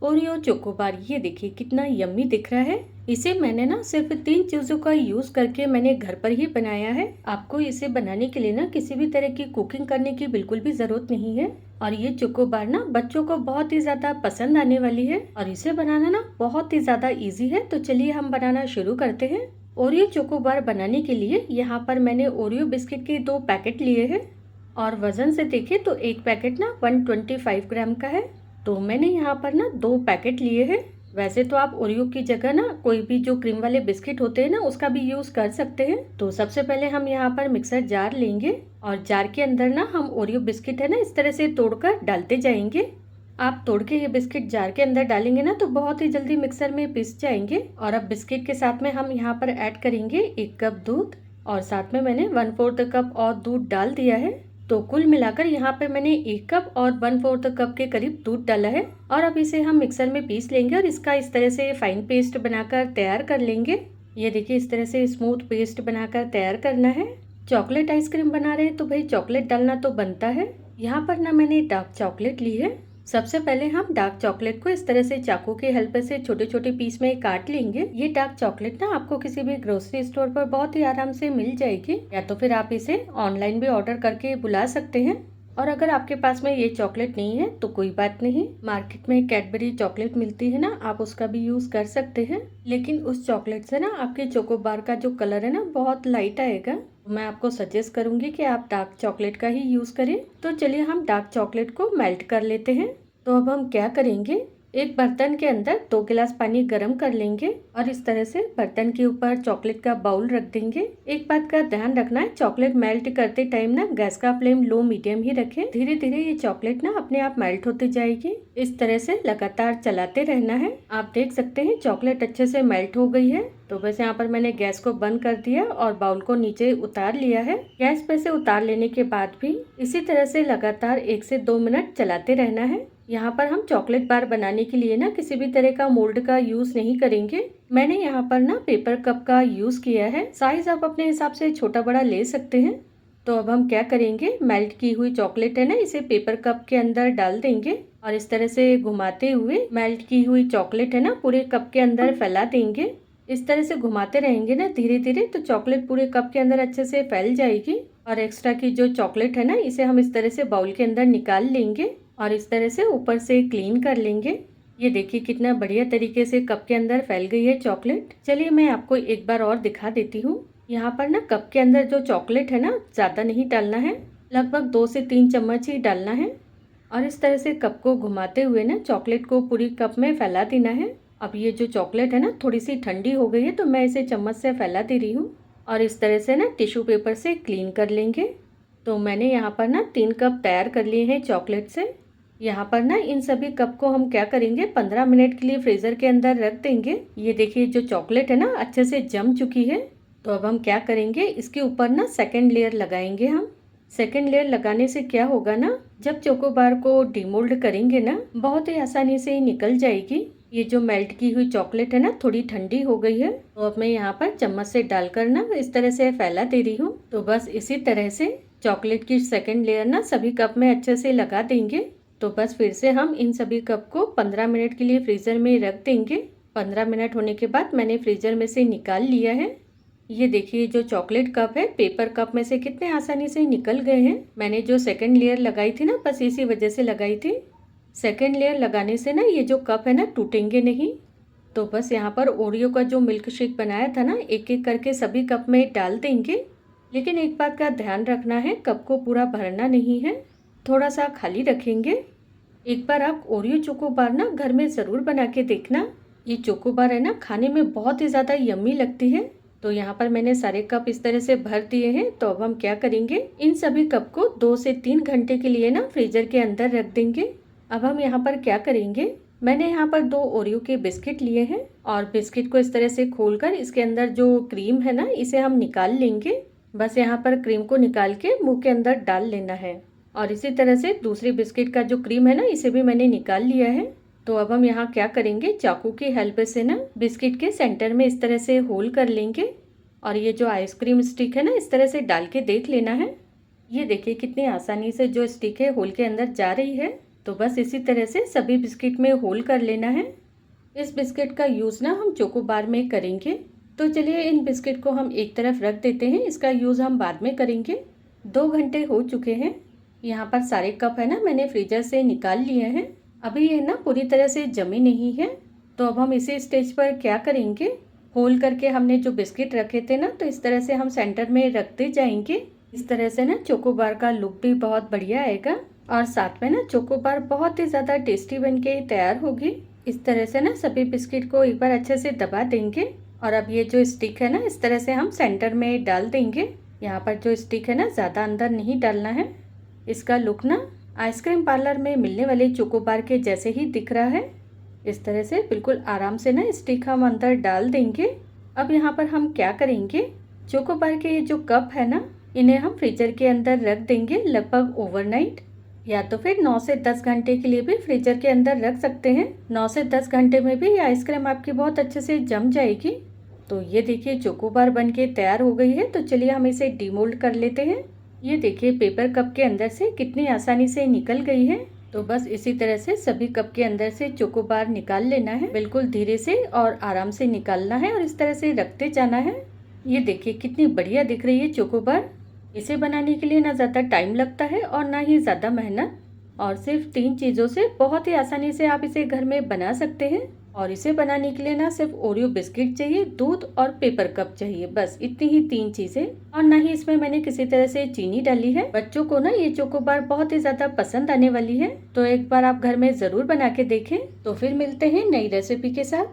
Oreo chocobar, ये देखिए कितना यम्मी दिख रहा है। इसे मैंने ना सिर्फ 3 चीज़ों का यूज़ करके मैंने घर पर ही बनाया है। आपको इसे बनाने के लिए ना किसी भी तरह की कुकिंग करने की बिल्कुल भी ज़रूरत नहीं है। और ये चोकोबार ना बच्चों को बहुत ही ज़्यादा पसंद आने वाली है और इसे बनाना ना बहुत ही ज़्यादा ईजी है। तो चलिए हम बनाना शुरू करते हैं। ओरियो चोकोबार बनाने के लिए यहाँ पर मैंने ओरियो बिस्किट के 2 पैकेट लिए हैं और वज़न से देखें तो एक पैकेट ना 125 ग्राम का है। तो मैंने यहाँ पर ना 2 पैकेट लिए हैं। वैसे तो आप ओरियो की जगह ना कोई भी जो क्रीम वाले बिस्किट होते हैं ना उसका भी यूज़ कर सकते हैं। तो सबसे पहले हम यहाँ पर मिक्सर जार लेंगे और जार के अंदर ना हम ओरियो बिस्किट है ना इस तरह से तोड़कर डालते जाएंगे। आप तोड़ के ये बिस्किट जार के अंदर डालेंगे ना तो बहुत ही जल्दी मिक्सर में पिस जाएंगे। और अब बिस्किट के साथ में हम यहाँ पर ऐड करेंगे 1 कप दूध और साथ में मैंने 1/4 कप और दूध डाल दिया है। तो कुल मिलाकर यहाँ पे मैंने 1 कप और 1/4 कप के करीब दूध डाला है। और अब इसे हम मिक्सर में पीस लेंगे और इसका इस तरह से फाइन पेस्ट बनाकर तैयार कर लेंगे। ये देखिए इस तरह से स्मूथ पेस्ट बनाकर तैयार करना है। चॉकलेट आइसक्रीम बना रहे हैं तो भाई चॉकलेट डालना तो बनता है। यहाँ पर ना मैंने डार्क चॉकलेट ली है। सबसे पहले हम डार्क चॉकलेट को इस तरह से चाकू के हेल्प से छोटे छोटे पीस में काट लेंगे। ये डार्क चॉकलेट ना आपको किसी भी ग्रोसरी स्टोर पर बहुत ही आराम से मिल जाएगी, या तो फिर आप इसे ऑनलाइन भी ऑर्डर करके बुला सकते हैं। और अगर आपके पास में ये चॉकलेट नहीं है तो कोई बात नहीं, मार्केट में कैडबरी चॉकलेट मिलती है ना, आप उसका भी यूज कर सकते हैं। लेकिन उस चॉकलेट से ना आपके चोकोबार का जो कलर है ना बहुत लाइट आएगा। मैं आपको सजेस्ट करूंगी कि आप डार्क चॉकलेट का ही यूज करें। तो चलिए हम डार्क चॉकलेट को मेल्ट कर लेते हैं। तो अब हम क्या करेंगे, एक बर्तन के अंदर 2 गिलास पानी गर्म कर लेंगे और इस तरह से बर्तन के ऊपर चॉकलेट का बाउल रख देंगे। एक बात का ध्यान रखना है, चॉकलेट मेल्ट करते टाइम ना गैस का फ्लेम लो मीडियम ही रखें। धीरे धीरे ये चॉकलेट ना अपने आप मेल्ट होती जाएगी। इस तरह से लगातार चलाते रहना है। आप देख सकते हैं चॉकलेट अच्छे से मेल्ट हो गई है। तो बस यहाँ पर मैंने गैस को बंद कर दिया और बाउल को नीचे उतार लिया है। गैस पे से उतार लेने के बाद भी इसी तरह से लगातार 1 से 2 मिनट चलाते रहना है। यहाँ पर हम चॉकलेट बार बनाने के लिए ना किसी भी तरह का मोल्ड का यूज नहीं करेंगे। मैंने यहाँ पर ना पेपर कप का यूज किया है। साइज आप अपने हिसाब से छोटा बड़ा ले सकते हैं। तो अब हम क्या करेंगे, मेल्ट की हुई चॉकलेट है ना इसे पेपर कप के अंदर डाल देंगे और इस तरह से घुमाते हुए मेल्ट की हुई चॉकलेट है ना पूरे कप के अंदर फैला देंगे। इस तरह से घुमाते रहेंगे ना धीरे धीरे तो चॉकलेट पूरे कप के अंदर अच्छे से फैल जाएगी। और एक्स्ट्रा की जो चॉकलेट है ना इसे हम इस तरह से बाउल के अंदर निकाल लेंगे और इस तरह से ऊपर से क्लीन कर लेंगे। ये देखिए कितना बढ़िया तरीके से कप के अंदर फैल गई है चॉकलेट। चलिए मैं आपको एक बार और दिखा देती हूँ। यहाँ पर ना कप के अंदर जो चॉकलेट है ना ज़्यादा नहीं डालना है, लगभग 2 से 3 चम्मच ही डालना है। और इस तरह से कप को घुमाते हुए ना चॉकलेट को पूरी कप में फैला देना है। अब ये जो चॉकलेट है ना थोड़ी सी ठंडी हो गई है तो मैं इसे चम्मच से फैला दे रही हूँ और इस तरह से ना टिश्यू पेपर से क्लीन कर लेंगे। तो मैंने यहाँ पर ना 3 कप तैयार कर लिए हैं चॉकलेट से। यहाँ पर ना इन सभी कप को हम क्या करेंगे, 15 मिनट के लिए फ्रीजर के अंदर रख देंगे। ये देखिए जो चॉकलेट है ना अच्छे से जम चुकी है। तो अब हम क्या करेंगे, इसके ऊपर ना सेकेंड लेयर लगाएंगे हम। सेकेंड लेयर लगाने से क्या होगा ना, जब चोकोबार को डीमोल्ड करेंगे ना बहुत ही आसानी से निकल जाएगी। ये जो मेल्ट की हुई चॉकलेट है ना थोड़ी ठंडी हो गई है। तो अब मैं यहाँ पर चम्मच से डालकर ना इस तरह से फैला दे रही हूँ। तो बस इसी तरह से चॉकलेट की सेकेंड लेयर ना सभी कप में अच्छे से लगा देंगे। तो बस फिर से हम इन सभी कप को 15 मिनट के लिए फ्रीजर में रख देंगे। 15 मिनट होने के बाद मैंने फ्रीजर में से निकाल लिया है। ये देखिए जो चॉकलेट कप है पेपर कप में से कितने आसानी से निकल गए हैं। मैंने जो सेकंड लेयर लगाई थी ना बस इसी वजह से लगाई थी। सेकंड लेयर लगाने से ना ये जो कप है ना टूटेंगे नहीं। तो बस यहाँ पर ओरियो का जो मिल्क शेक बनाया था ना एक एक करके सभी कप में डाल देंगे। लेकिन एक बात का ध्यान रखना है, कप को पूरा भरना नहीं है, थोड़ा सा खाली रखेंगे। एक बार आप ओरियो चोकोबार ना घर में ज़रूर बना के देखना। ये चोकोबार है ना खाने में बहुत ही ज़्यादा यम्मी लगती है। तो यहाँ पर मैंने सारे कप इस तरह से भर दिए हैं। तो अब हम क्या करेंगे, इन सभी कप को 2 से 3 घंटे के लिए ना फ्रीजर के अंदर रख देंगे। अब हम यहाँ पर क्या करेंगे, मैंने यहाँ पर 2 ओरियो के बिस्किट लिए हैं और बिस्किट को इस तरह से खोलकर इसके अंदर जो क्रीम है ना इसे हम निकाल लेंगे। बस यहाँ पर क्रीम को निकाल के मुंह के अंदर डाल लेना है। और इसी तरह से दूसरी बिस्किट का जो क्रीम है ना इसे भी मैंने निकाल लिया है। तो अब हम यहाँ क्या करेंगे, चाकू की हेल्प से ना बिस्किट के सेंटर में इस तरह से होल कर लेंगे और ये जो आइसक्रीम स्टिक है ना इस तरह से डाल के देख लेना है। ये देखिए कितनी आसानी से जो स्टिक है होल के अंदर जा रही है। तो बस इसी तरह से सभी बिस्किट में होल कर लेना है। इस बिस्किट का यूज़ ना हम चोको बार में करेंगे। तो चलिए इन बिस्किट को हम एक तरफ रख देते हैं, इसका यूज़ हम बाद में करेंगे। 2 घंटे हो चुके हैं। यहाँ पर सारे कप है ना मैंने फ्रीजर से निकाल लिए हैं। अभी ये ना पूरी तरह से जमे नहीं है। तो अब हम इसी स्टेज पर क्या करेंगे, होल करके हमने जो बिस्किट रखे थे ना, तो इस तरह से हम सेंटर में रखते जाएंगे। इस तरह से ना चोको बार का लुक भी बहुत बढ़िया आएगा और साथ में ना चोको बार बहुत ही ज़्यादा टेस्टी बन के तैयार होगी। इस तरह से ना सभी बिस्किट को एक बार अच्छे से दबा देंगे और अब ये जो स्टिक है ना इस तरह से हम सेंटर में डाल देंगे। यहाँ पर जो स्टिक है ना ज़्यादा अंदर नहीं डालना है। इसका लुक ना आइसक्रीम पार्लर में मिलने वाले चोको बार के जैसे ही दिख रहा है। इस तरह से बिल्कुल आराम से ना स्टिक हम अंदर डाल देंगे। अब यहाँ पर हम क्या करेंगे, चोको बार के ये जो कप है ना इन्हें हम फ्रीजर के अंदर रख देंगे लगभग ओवरनाइट, या तो फिर 9 से 10 घंटे के लिए भी फ्रीजर के अंदर रख सकते हैं। 9 से 10 घंटे में भी ये आइसक्रीम आपकी बहुत अच्छे से जम जाएगी। तो ये देखिए चोको बार बन के तैयार हो गई है। तो चलिए हम इसे डीमोल्ड कर लेते हैं। ये देखिए पेपर कप के अंदर से कितनी आसानी से निकल गई है। तो बस इसी तरह से सभी कप के अंदर से चोको बार निकाल लेना है। बिल्कुल धीरे से और आराम से निकालना है और इस तरह से रखते जाना है। ये देखिए कितनी बढ़िया दिख रही है चोको बार। इसे बनाने के लिए ना ज़्यादा टाइम लगता है और ना ही ज़्यादा मेहनत, और सिर्फ 3 चीज़ों से बहुत ही आसानी से आप इसे घर में बना सकते हैं। और इसे बनाने के लिए ना सिर्फ ओरियो बिस्किट चाहिए, दूध और पेपर कप चाहिए, बस इतनी ही 3 चीज़ें। और ना ही इसमें मैंने किसी तरह से चीनी डाली है। बच्चों को ना ये चोको बार बहुत ही ज़्यादा पसंद आने वाली है। तो एक बार आप घर में ज़रूर बना के देखें। तो फिर मिलते हैं नई रेसिपी के साथ।